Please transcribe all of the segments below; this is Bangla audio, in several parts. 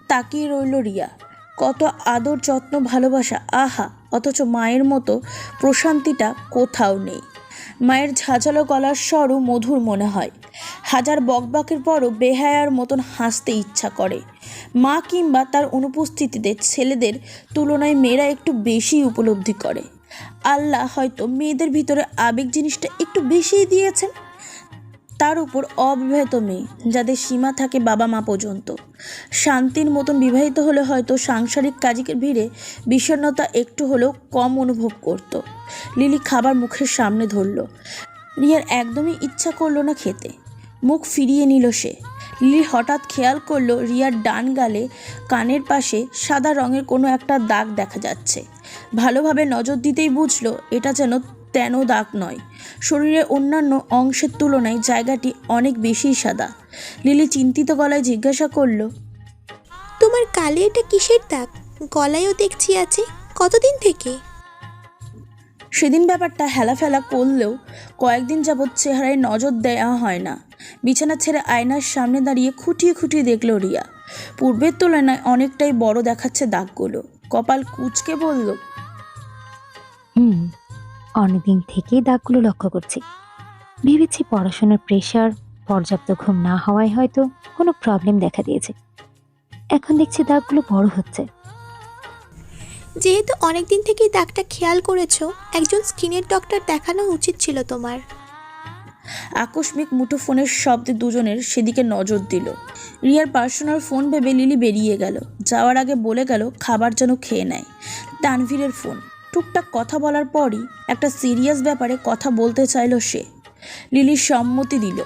তাকিয়ে রইল রিয়া। কত আদর, যত্ন, ভালোবাসা, আহা! অথচ মায়ের মতো প্রশান্তিটা কোথাও নেই। মায়ের ঝাঁঝালো গলার স্বরও মধুর মনে হয়। হাজার বকবকের পরও বেহায়ার মতন হাসতে ইচ্ছা করে। মা কিংবা তার অনুপস্থিতিতে ছেলেদের তুলনায় মেয়েরা একটু বেশি উপলব্ধি করে। আল্লাহ হয়তো মেয়েদের ভিতরে আবেগ জিনিসটা একটু বেশিই দিয়েছেন। তার উপর অবিবাহিত মেয়ে, যাদের সীমা থাকে বাবা মা পর্যন্ত। শান্তির মতন বিবাহিত হলে হয়তো সাংসারিক কাজের ভিড়ে বিষণ্ণতা একটু হলেও কম অনুভব করত। লিলি খাবার মুখের সামনে ধরল। রিয়ার একদমই ইচ্ছা করলো না খেতে। মুখ ফিরিয়ে নিল সে। লিলি হঠাৎ খেয়াল করলো রিয়ার ডান গালে কানের পাশে সাদা রঙের কোনো একটা দাগ দেখা যাচ্ছে। ভালোভাবে নজর দিতেই বুঝলো এটা যেন তেন দাগ নয়, শরীরের অন্যান্য অংশের তুলনায় জায়গাটি অনেক বেশি সাদা। লিলি চিন্তিত গলায় জিজ্ঞাসা করল, তোমার গালে এটা কিসের দাগ? গলায়ও দেখছি আছে, কতদিন থেকে? সেদিন ব্যাপারটা হেলাফেলা করলেও কয়েকদিন যাবৎ চেহারায় নজর দেওয়া হয় না। বিছানা ছেড়ে আয়নার সামনে দাঁড়িয়ে খুঁটিয়ে খুঁটিয়ে দেখল রিয়া। পূর্বের তুলনায় অনেকটাই বড় দেখাচ্ছে দাগগুলো। কপাল কুঁচকে বলল, অনেকদিন থেকেই দাগগুলো লক্ষ্য করছি। ভেবেছি পড়াশোনার প্রেশার, পর্যাপ্ত ঘুম না হওয়ায় হয়তো কোনো প্রবলেম দেখা দিয়েছে। এখন দেখছি দাগগুলো বড় হচ্ছে। যেহেতু অনেকদিন থেকেই দাগটা খেয়াল করেছো, একজন স্কিনের ডক্টর দেখানো উচিত ছিল তোমার। আকস্মিক মুঠোফোনের শব্দে দুজনের সেদিকে নজর দিল। রিয়ার পার্সোনাল ফোন ভেবে লিলি বেরিয়ে গেল। যাওয়ার আগে বলে গেল খাবার যেন খেয়ে নেয়। তানভীরের ফোন। টুকটাক কথা বলার পরই একটা সিরিয়াস ব্যাপারে কথা বলতে চাইল সে। লিলির সম্মতি দিল।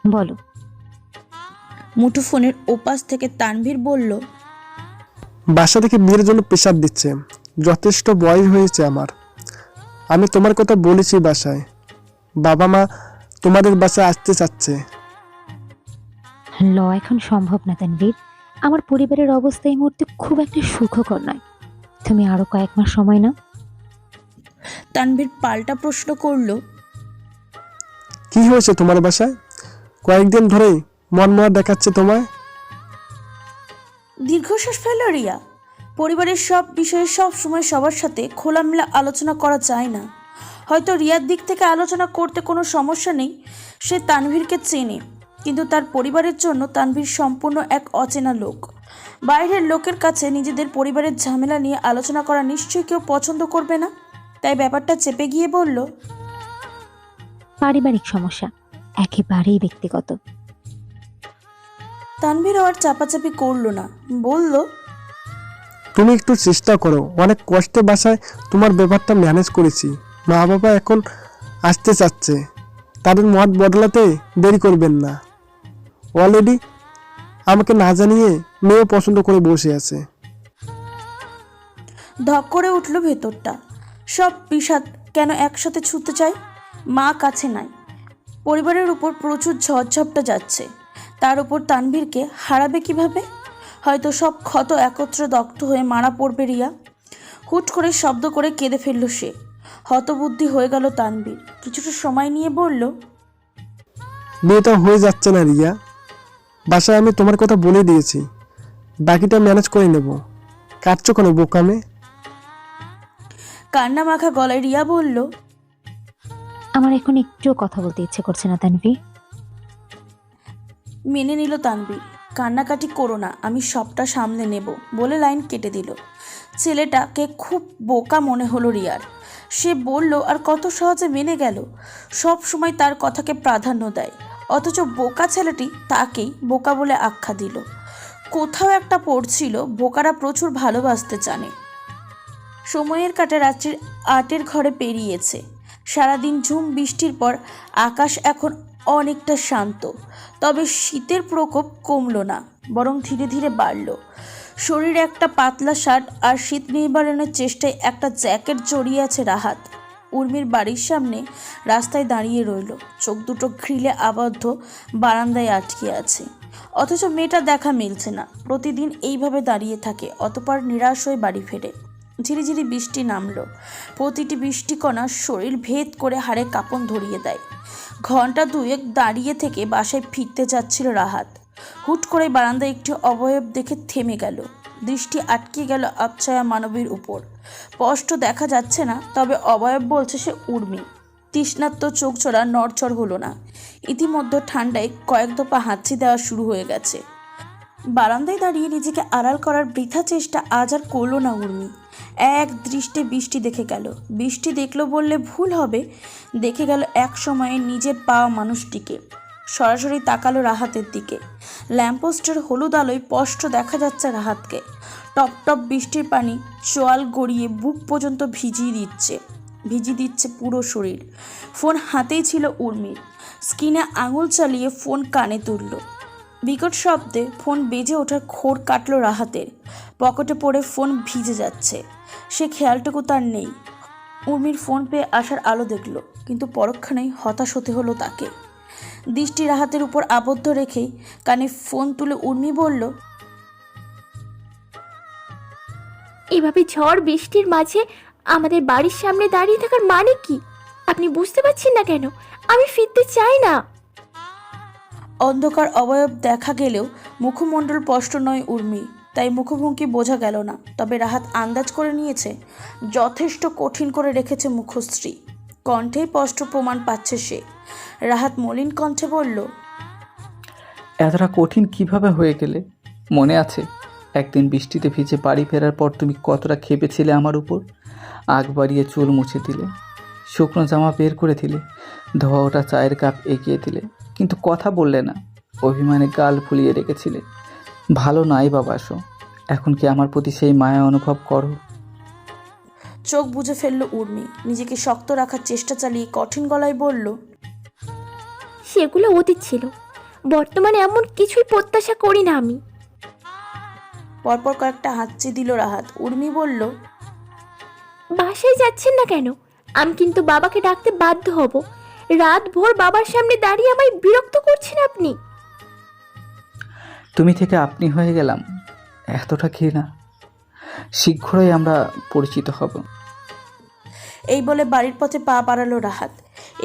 বলো। মুঠোফোনের ওপাশ থেকে তানভীর বলল, বাসা থেকে বিয়ের জন্য প্রেশার দিচ্ছে। যথেষ্ট বয়স হয়েছে আমার। আমি তোমার কথা বলেছি বাসায়। বাবা মা তোমাদের বাসায় আসতে চাচ্ছে। এখন সম্ভব না তানভীর। আমার পরিবারের অবস্থা এই মুহূর্তে খুব একটা সুখকর নয়। তুমি আরো কয়েক মাস সময় নাও। তানভীর পাল্টা প্রশ্ন করল, কি হয়েছে তোমার বাসায়? কয়েকদিন ধরেই মনমরা দেখাচ্ছে তোমায়। দীর্ঘশ্বাস ফেলল রিয়া। পরিবারের সব বিষয়ে সব সময় সবার সাথে খোলামেলা আলোচনা করা যায় না। হয়তো রিয়ার দিক থেকে আলোচনা করতে কোনো সমস্যা নেই। সে তানভীরকে চেনে, কিন্তু তার পরিবারের জন্য তানভীর সম্পূর্ণ এক অচেনা লোক। বাইরের লোকের কাছে নিজেদের পরিবারের ঝামেলা নিয়ে আলোচনা করা নিশ্চয়ই কেউ পছন্দ করবে না। তাই ব্যাপারটা চেপে গিয়ে বলল, পারিবারিক সমস্যা, একেবারেই ব্যক্তিগত। তানভীরও আর চাপাচাপি করলো না, বলল, তুমি একটু চেষ্টা করো। অনেক কষ্টে বাসায় তোমার ব্যাপারটা ম্যানেজ করেছি। মা বাবা এখন আসতে চাচ্ছে। তাদের মত বদলাতে দেরি করবেন না। অলরেডি আমাকে না জানিয়ে মেয়েও পছন্দ করে বসে আছে। ধক করে উঠল ভেতরটা। সব বিষাদ কেন একসাথে ছুটতে চায়? মা কাছে নাই, পরিবারের উপর প্রচুর ঝড়ঝাপটা যাচ্ছে, তার উপর তানভীরকে হারাবে কিভাবে? হয়তো সব ক্ষত একত্র দগ্ধ হয়ে মারা পড়বে রিয়া। হুট করে শব্দ করে কেঁদে ফেলল সে। হতবুদ্ধি হয়ে গেল তানভীর। কিছুটা সময় নিয়ে বলল, বিয়েটা হয়ে যাচ্ছে না রিয়া। বাসায় আমি তোমার কথা বলে দিয়েছি। বাকিটা ম্যানেজ করে নেব। কাটছো কেন বোকামে? কান্না মাখা গলায় রিয়া বলল, আমার এখন একটু কথা বলতে ইচ্ছে করছে না তানভীর। মেনে নিল তানভীর। কান্নাকাটি করো না, আমি সবটা সামলে নেব বলে লাইন কেটে দিল। ছেলেটাকে খুব বোকা মনে হলো রিয়ার। সে বলল আর কত সহজে মেনে গেল। সব সময় তার কথাকে প্রাধান্য দেয়, অথচ বোকা ছেলেটি তাকেই বোকা বলে আখ্যা দিল। কোথাও একটা পড়ছিল, বোকারা প্রচুর ভালোবাসতে জানে। সময়ের কাটা রাত্রির 8-এর ঘরে পেরিয়েছে। সারাদিন ঝুম বৃষ্টির পর আকাশ এখন অনেকটা শান্ত। তবে শীতের প্রকোপ কমলো না, বরং ধীরে ধীরে বাড়ল। শরীরে একটা পাতলা শার্ট আর শীত নিবারণের চেষ্টায় একটা জ্যাকেট জড়িয়ে আছে রাহাত। উর্মির বাড়ির সামনে রাস্তায় দাঁড়িয়ে রইল। চোখ দুটো গ্রিলে আবদ্ধ, বারান্দায় আটকে আছে। অথচ মেয়েটা দেখা মিলছে না। প্রতিদিন এইভাবে দাঁড়িয়ে থাকে, অতপর নিরাশ হয়ে বাড়ি ফেরে। ঝিরিঝিরি বৃষ্টি নামলো। প্রতিটি বৃষ্টিকণা শরীর ভেদ করে হাড়ে কাঁপন ধরিয়ে দেয়। ঘন্টা দুয়েক দাঁড়িয়ে থেকে বাসায় ফিরতে যাচ্ছিল রাহাত। হুট করে বারান্দায় একটি অবয়ব দেখে থেমে গেল। দৃষ্টি আটকে গেল আবছায়া মানবীর উপর। স্পষ্ট দেখা যাচ্ছে না, তবে অবয়ব বলছে সে উর্মি। তৃষ্ণাত্ম চোখ চোরা নড়চড় হলো না। ইতিমধ্যে ঠান্ডায় কয়েক দফা হাঁচি দেওয়া শুরু হয়ে গেছে। বারান্দায় দাঁড়িয়ে নিজেকে আড়াল করার বৃথা চেষ্টা আজ আর করল না উর্মি। এক দৃষ্টে বৃষ্টি দেখে গেল। বৃষ্টি দেখলো বললে ভুল হবে, দেখে গেল এক সময়ে নিজের পাওয়া মানুষটিকে। সরাসরি তাকালো রাহাতের দিকে। ল্যাম্পপোস্টের হলুদ আলোয় স্পষ্ট দেখা যাচ্ছে রাহাতকে। টপ টপ বৃষ্টির পানি চোয়াল গড়িয়ে বুক পর্যন্ত ভিজিয়ে দিচ্ছে পুরো শরীর। ফোন হাতেই ছিল উর্মির। স্ক্রিনে আঙুল চালিয়ে ফোন কানে তুলল। বিকট শব্দে ফোন বেজে ওঠার খোর কাটল রাহাতের। পকেটে পড়ে ফোন ভিজে যাচ্ছে। সে খেয়ালটুকু তার নেই। উর্মির ফোন পেয়ে আসার আলো দেখল, কিন্তু পরক্ষণেই হতাশ হতে হলো তাকে। দৃষ্টি রাহাতের উপর আবদ্ধ রেখেই কানে ফোন তুলে উর্মি বলল, এভাবে ঝড় বৃষ্টির মাঝে আমাদের বাড়ির সামনে দাঁড়িয়ে থাকার মানে কি? আপনি বুঝতে পারছেন না কেন? আমি ফিরতে চাই না। অন্ধকার অবয়ব দেখা গেলেও মুখমণ্ডল স্পষ্ট নয় উর্মি, তাই মুখভঙ্গি বোঝা গেল না। তবে রাহাত আন্দাজ করে নিয়েছে, যথেষ্ট কঠিন করে রেখেছে মুখশ্রী। কণ্ঠে স্পষ্ট প্রমাণ পাচ্ছে সে। রাহাত মলিন কণ্ঠে বলল, এতটা কঠিন কিভাবে হয়ে গেলে? মনে আছে একদিন বৃষ্টিতে ভিজে বাড়ি ফেরার পর তুমি কতটা খেপেছিলে আমার উপর? আগ বাড়িয়ে চুল মুছে দিলে, শুকনো জামা বের করে দিলে, ধোয়া ওটা চায়ের কাপ এগিয়ে দিলে, কিন্তু কথা বললে না। অভিমানে গাল ফুলিয়ে রেখেছিলে। ভালো নাই বা বাসো, এখন কি আমার প্রতি সেই মায়া অনুভব করো? চোখ বুজে ফেলল উর্মি। নিজেকে শক্ত রাখার চেষ্টা চালিয়ে কঠিন গলায় বলল, সেগুলো অতীত ছিল, বর্তমানে এমন কিছুই প্রত্যাশা করি না আমি। পরপর কয়েকটা হাঁচি দিল রাহাত। উর্মি বলল, বাসায় যাচ্ছেন না কেন? আমি কিন্তু বাবাকে ডাকতে বাধ্য হব। রাত ভোর বাবার সামনে দাঁড়িয়ে আমায় বিরক্ত করছেন আপনি। তুমি থেকে আপনি হয়ে গেলাম, এতটা ঘৃণা। শীঘ্রই আমরা পরিচিত হব। এই বলে বাড়ির পথে পা বাড়ালো রাহাত।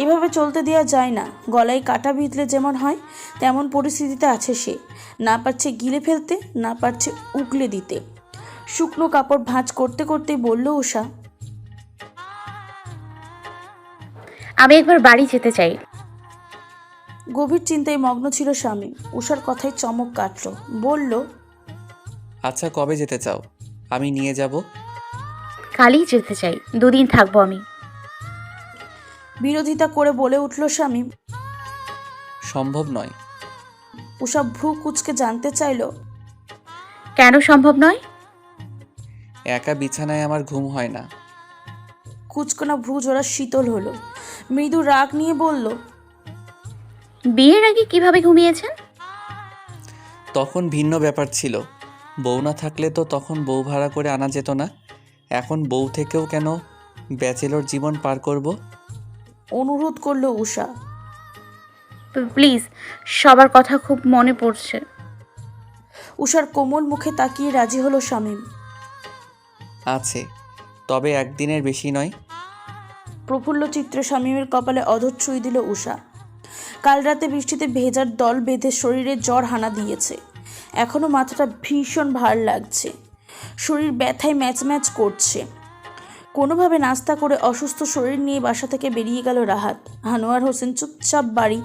এভাবে চলতে দেওয়া যায় না। গলায় কাটা বিঁধলে যেমন হয় তেমন পরিস্থিতিতে আছে সে। না পারছে গিলে ফেলতে, না পারছে উগলে দিতে। শুকনো কাপড় ভাঁজ করতে করতেই বলল উষা, আমি একবার বাড়ি যেতে চাই। গভীর চিন্তায় মগ্ন ছিল স্বামী। উষার কথায় চমক কাটল। বলল, আচ্ছা কবে যেতে চাও? আমি নিয়ে যাব। কালই যেতে চাই, 2 দিন থাকবো আমি। বিরোধিতা করে বলে উঠল স্বামী। সম্ভব নয়। উষা ভ্রু কুচকে জানতে চাইল, কেন সম্ভব নয়? একা বিছানায় আমার ঘুম হয় না। কুচকোনা ভ্রু জোড়া শীতল হলো। মৃদু রাগ নিয়ে বলল, বিয়ের আগে কিভাবে ঘুমিয়েছেন? তখন ভিন্ন ব্যাপার ছিল। বউ না থাকলে তো তখন বউ ভাড়া করে আনা যেত না। এখন বউ থেকেও কেন ব্যাচেলর জীবন পার করব? অনুরোধ করল উষা। প্লিজ, সবার কথা খুব মনে পড়ছে। উষার কোমল মুখে তাকিয়ে রাজি হলো শামীম। আছে, তবে একদিনের বেশি নয়। প্রফুল্ল চিত্রে শামীমের কপালে অধর ছুঁই দিল উষা। কাল রাতে বৃষ্টিতে ভেজার দল বেঁধে শরীরে জ্বর হানা দিয়েছে। এখনো মাথাটা ভীষণ ভার লাগছে। শরীর ব্যথায় ম্যাচ ম্যাচ করছে। কোনোভাবে নাস্তা করে অসুস্থ শরীর নিয়ে বাসা থেকে বেরিয়ে গেল রাহাত। আনোয়ার হোসেন চুপচাপ বাড়ি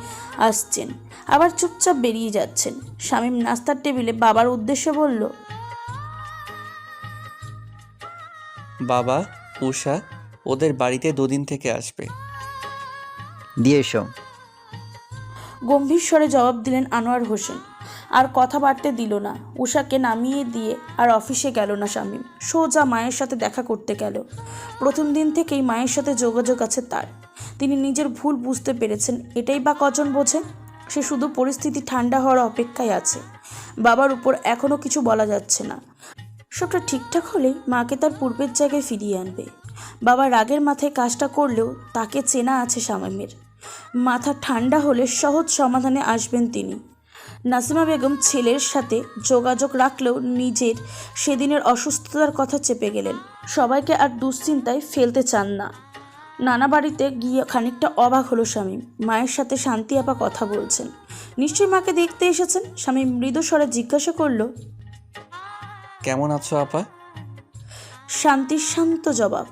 আসছেন, আবার চুপচাপ বেরিয়ে যাচ্ছেন। শামীম নাস্তার টেবিলে বাবার উদ্দেশ্যে বলল, বাবা, উষা ওদের বাড়িতে 2 দিন থেকে আসবে। দিয়ে এসো। গম্ভীর স্বরে জবাব দিলেন আনোয়ার হোসেন। আর কথা বাড়তে দিল না। উষাকে নামিয়ে দিয়ে আর অফিসে গেল না শামীম। সোজা মায়ের সাথে দেখা করতে গেল। প্রথম দিন থেকেই মায়ের সাথে যোগাযোগ আছে তার। তিনি নিজের ভুল বুঝতে পেরেছেন, এটাই বা কজন বোঝে। সে শুধু পরিস্থিতি ঠান্ডা হওয়ার অপেক্ষায় আছে। বাবার উপর এখনও কিছু বলা যাচ্ছে না। সবটা ঠিকঠাক হলেই মাকে তার পূর্বের জায়গায় ফিরিয়ে আনবে। বাবা রাগের মাথায় কাজটা করলেও তাকে চেনা আছে শামীমের। মাথা ঠান্ডা হলে সহজ সমাধানে আসবেন তিনি। নাসিমা বেগম ছেলের সাথে যোগাযোগ রাখলেও নিজের সেদিনের অসুস্থতার কথা চেপে গেলেন। সবাইকে আর দুশ্চিন্তায় ফেলতে চান না। নানা বাড়িতে গিয়ে খানিকটা অবাক হলো শামীম। মায়ের সাথে শান্তি আপা কথা বলছেন, নিশ্চয়ই মাকে দেখতে এসেছেন। শামীম মৃদু স্বরে জিজ্ঞাসা করলো। কেমন আছো আপা? শান্তির শান্ত জবাব।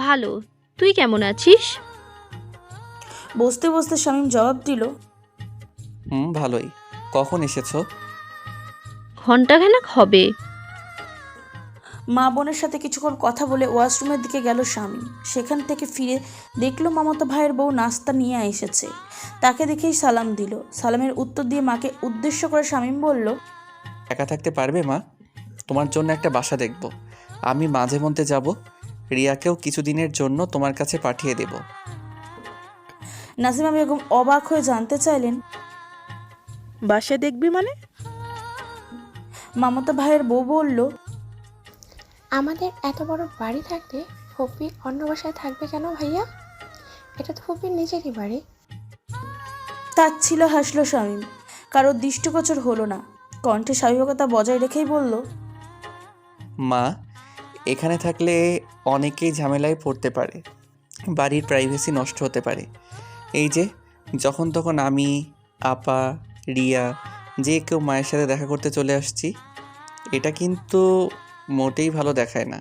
ভালো, তুই কেমন আছিস? বসতে বসতে শামীম জবাব দিল। ভালোই। কখন এসেছো? ঘন্টাখানেক হবে। মা বোনের সাথে কিছুক্ষণ কথা বলে ওয়াশরুমের দিকে গেল শামীম। সেখান থেকে ফিরে দেখলো মামাতো ভাইয়ের বউ নাস্তা নিয়ে এসেছে। তাকে দেখেই সালাম দিল। সালামের উত্তর দিয়ে মাকে উদ্দেশ্য করে শামীম বলল। একা থাকতে পারবে মা? তোমার জন্য একটা বাসা দেখব। আমি মাঝে মধ্যে যাব। রিয়াকেও কিছুদিনের জন্য তোমার কাছে পাঠিয়ে দেব। নাসিমা বেগম অবাক হয়ে জানতে চাইলেন, বাসা দেখবি মানে? মামাতো ভাইয়ের বউ বলল। আমাদের এত বড় বাড়ি থাকতে ফুপি অন্য বাসায় থাকবে কেন ভাইয়া? এটা তো ফুপির নিজেরই বাড়ি। তাচ্ছিল হাসলো শামীম। কারোর দৃষ্টিগোচর হলো না। কণ্ঠে স্বাভাবিকতা বজায় রেখেই বলল। মা, এখানে থাকলে অনেকেই ঝামেলায় পড়তে পারে, বাড়ির প্রাইভেসি নষ্ট হতে পারে। এই যে যখন তখন আমি, আপা, রিয়া যে কেউ মায়ের সাথে দেখা করতে চলে আসছি, এটা কিন্তু মোটেই ভালো দেখায় না।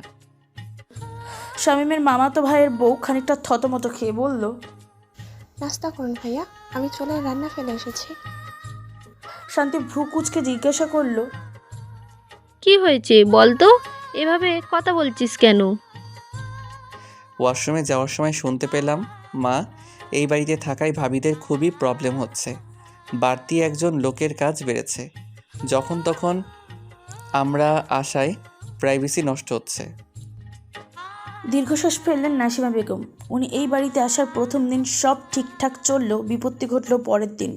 শামীমের মামাতো ভাইয়ের বউ খানিকটা থতমত খেয়ে বলল। নাস্তা করুন ভাইয়া, আমি চলে রান্না ফেলে এসেছি। শান্তি ভ্রু কুচকে জিজ্ঞাসা করলো। কি হয়েছে বল তো, এভাবে কথা বলছিস কেন? ওয়াশরুমে যাওয়ার সময় শুনতে পেলাম মা, এই বাড়িতে থাকায় ভাবিদের খুবই প্রবলেম হচ্ছে। বাড়তি একজন লোকের কাজ বেড়েছে। যখন তখন আমরা আশায় প্রাইভেসি নষ্ট হচ্ছে। দীর্ঘশ্বাস ফেললেন নাসিমা বেগম। উনি এই বাড়িতে আসার প্রথম দিন সব ঠিকঠাক চললেও বিপত্তি ঘটল পরের দিন।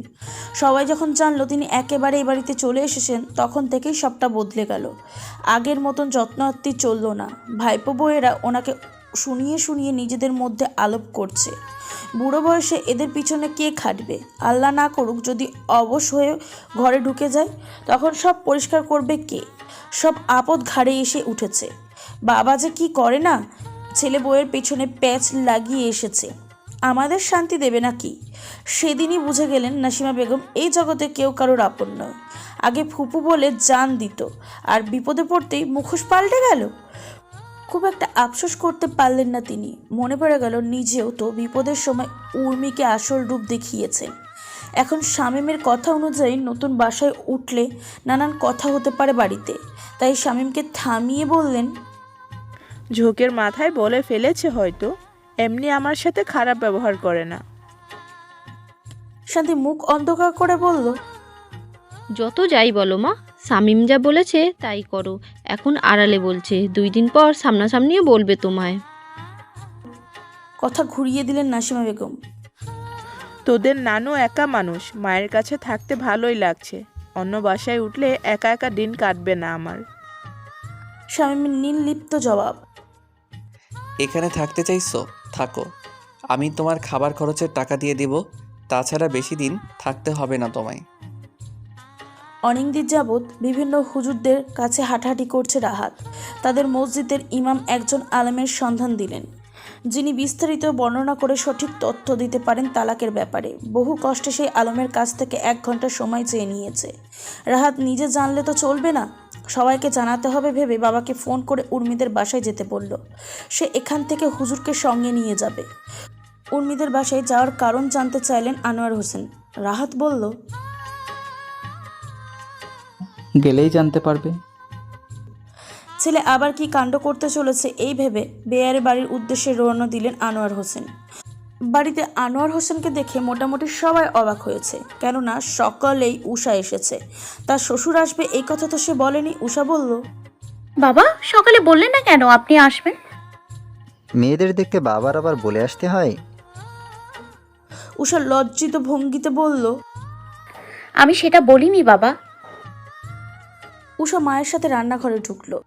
সবাই যখন জানলো তিনি একেবারে এই বাড়িতে চলে এসেছেন, তখন থেকেই সবটা বদলে গেল। আগের মতন যত্ন আত্তি চলল না। ভাইপো বউয়েরা ওনাকে শুনিয়ে শুনিয়ে নিজেদের মধ্যে আলাপ করছে। বুড়ো বয়সে এদের পিছনে কে খাটবে? আল্লাহ না করুক যদি অবশ হয়ে ঘরে ঢুকে যায়, তখন সব পরিষ্কার করবে কে? সব আপদ ঘাড়ে এসে উঠেছে। বাবা যে কি করে না, ছেলে বউয়ের পেছনে প্যাচ লাগিয়ে এসেছে। আমাদের শান্তি দেবে না কি? সেদিনই বুঝে গেলেন নাসিমা বেগম এই জগতে কেউ কারোর আপন নয়। আগে ফুপু বলে জান দিত, আর বিপদে পড়তেই মুখোশ পাল্টে গেল। খুব একটা আফসোস করতে পারলেন না তিনি। মনে পড়ে গেল নিজেও তো বিপদের সময় উর্মিকে আসল রূপ দেখিয়েছেন। এখন শামীমের কথা অনুযায়ী নতুন বাসায় উঠলে নানান কথা হতে পারে বাড়িতে। তাই শামীমকে থামিয়ে বললেন। ঝোঁকের মাথায় বলে ফেলেছে হয়তো, এমনি আমার সাথে খারাপ ব্যবহার করে না। শান্তি মুখ অন্ধকার করে বলল। যত যাই বলো মা, শামীম যা বলেছে তাই করো। এখন আড়ালে বলছে, 2 দিন পর সামনাসামনিও বলবে তোমায়। কথা ঘুরিয়ে দিলেন নাসিমা বেগম। তোদের নানু একা মানুষ, মায়ের কাছে থাকতে ভালোই লাগছে। অন্য বাসায় উঠলে একা একা দিন কাটবে না আমার। শামীমের নির্লিপ্ত জবাব। এখানে থাকতে চাইছো? থাকো। আমি তোমার খাবার খরচের টাকা দিয়ে দিব। তাছাড়া বেশি দিন থাকতে হবে না তোমায়। অনেকদিন যাবৎ বিভিন্ন হুজুরদের কাছে হাঁটাহাঁটি করছে রাহাত। তাদের মসজিদের ইমাম একজন আলেমের সন্ধান দিলেন, যিনি বিস্তারিত বর্ণনা করে সঠিক তথ্য দিতে পারেন তালাকের ব্যাপারে। বহু কষ্টে সেই আলেমের কাছ থেকে 1 ঘন্টা সময় চেয়ে নিয়েছে। রাহাত নিজে জানলে তো চলবে না, সবাইকে জানাতে হবে ভেবে বাবাকে ফোন করে উর্মিদের বাসায় যেতে বলল। সে এখান থেকে হুজুরকে সঙ্গে নিয়ে যাবে। উর্মিদের বাসায় যাওয়ার কারণ জানতে চাইলেন আনোয়ার হোসেন। রাহাত বলল, গেলেই জানতে পারবে। ছেলে আবার কি কাণ্ড করতে চলেছে এই ভেবে বেয়ারে বাড়ির উদ্দেশ্যে রওনা দিলেন আনোয়ার হোসেন। বাড়িতে আনোয়ার হোসেনকে দেখে মোটামুটি সবাই অবাক হয়েছে, কেননা সকালেই উষা এসেছে। তার শ্বশুর আসবে এই কথা তো সে বলেনি। উষা বলল, বাবা সকালে বললেন না কেন আপনি আসবেন? মেয়েদের দেখতে বাবার আবার বলে আসতে হয়? উষা লজ্জিত ভঙ্গিতে বলল। আমি সেটা বলিনি বাবা। উষা মায়ের সাথে রান্নাঘরে ঢুকলো।